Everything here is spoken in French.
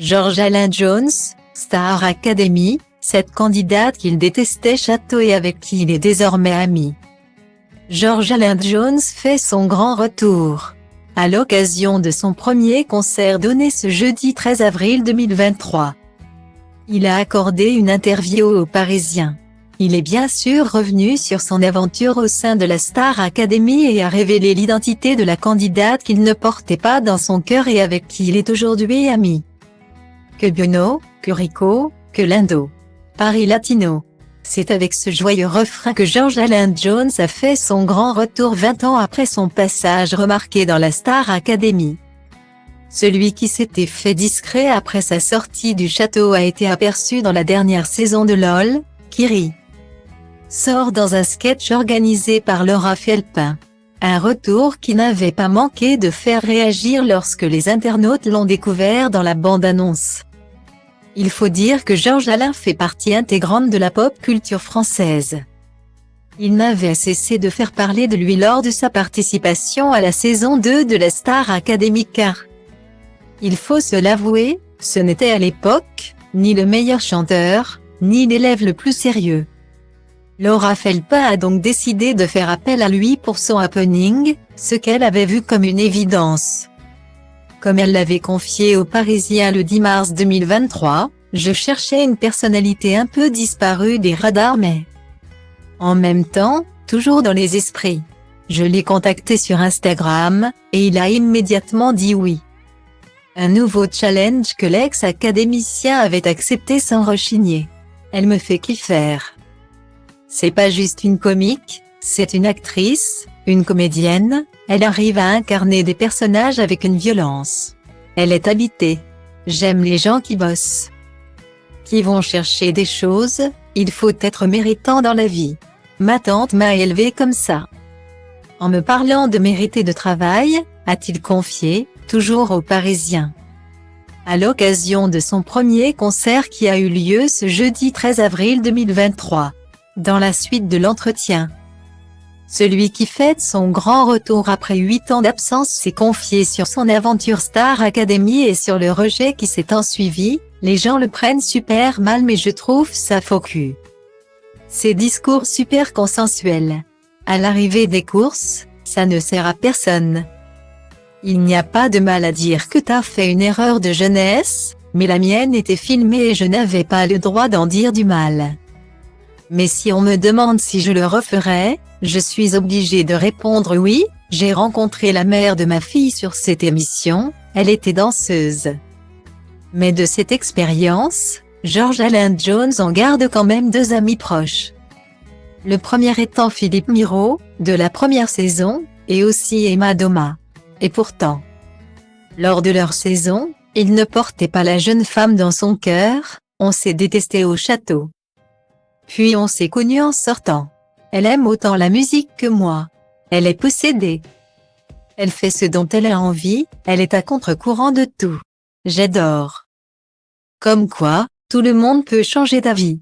George Alain Jones, Star Academy, cette candidate qu'il détestait château et avec qui il est désormais ami. George Alain Jones fait son grand retour. À l'occasion de son premier concert donné ce jeudi 13 avril 2023. Il a accordé une interview aux Parisiens. Il est bien sûr revenu sur son aventure au sein de la Star Academy et a révélé l'identité de la candidate qu'il ne portait pas dans son cœur et avec qui il est aujourd'hui ami. Que Buono, que Rico, que Lindo. Paris Latino. C'est avec ce joyeux refrain que George Alain Jones a fait son grand retour 20 ans après son passage remarqué dans la Star Academy. Celui qui s'était fait discret après sa sortie du château a été aperçu dans la dernière saison de LOL, Kiri sort dans un sketch organisé par Laura Felpin. Un retour qui n'avait pas manqué de faire réagir lorsque les internautes l'ont découvert dans la bande-annonce. Il faut dire que George Alain fait partie intégrante de la pop culture française. Il n'avait cessé de faire parler de lui lors de sa participation à la saison 2 de la Star Academy car, il faut se l'avouer, ce n'était à l'époque, ni le meilleur chanteur, ni l'élève le plus sérieux. Laura Felpin a donc décidé de faire appel à lui pour son happening, ce qu'elle avait vu comme une évidence. Comme elle l'avait confié aux Parisiens le 10 mars 2023, je cherchais une personnalité un peu disparue des radars mais en même temps, toujours dans les esprits. Je l'ai contacté sur Instagram, et il a immédiatement dit oui. Un nouveau challenge que l'ex-académicien avait accepté sans rechigner. Elle me fait kiffer. C'est pas juste une comique, c'est une actrice, une comédienne, elle arrive à incarner des personnages avec une violence. Elle est habitée. J'aime les gens qui bossent. Qui vont chercher des choses, il faut être méritant dans la vie. Ma tante m'a élevée comme ça. En me parlant de mériter de travail, a-t-il confié, toujours aux Parisiens. À l'occasion de son premier concert qui a eu lieu ce jeudi 13 avril 2023. Dans la suite de l'entretien. Celui qui fête son grand retour après 8 ans d'absence s'est confié sur son aventure Star Academy et sur le rejet qui s'est ensuivi. Les gens le prennent super mal mais je trouve ça faux cul. Ces discours super consensuels. À l'arrivée des courses, ça ne sert à personne. Il n'y a pas de mal à dire que t'as fait une erreur de jeunesse, mais la mienne était filmée et je n'avais pas le droit d'en dire du mal. Mais si on me demande si je le referais, je suis obligée de répondre oui. J'ai rencontré la mère de ma fille sur cette émission, elle était danseuse. Mais de cette expérience, George Alain Jones en garde quand même 2 amis proches. Le premier étant Philippe Miro, de la première saison, et aussi Emma Doma. Et pourtant, lors de leur saison, il ne portait pas la jeune femme dans son cœur, on s'est détesté au château. Puis on s'est connus en sortant. Elle aime autant la musique que moi. Elle est possédée. Elle fait ce dont elle a envie, elle est à contre-courant de tout. J'adore. Comme quoi, tout le monde peut changer d'avis.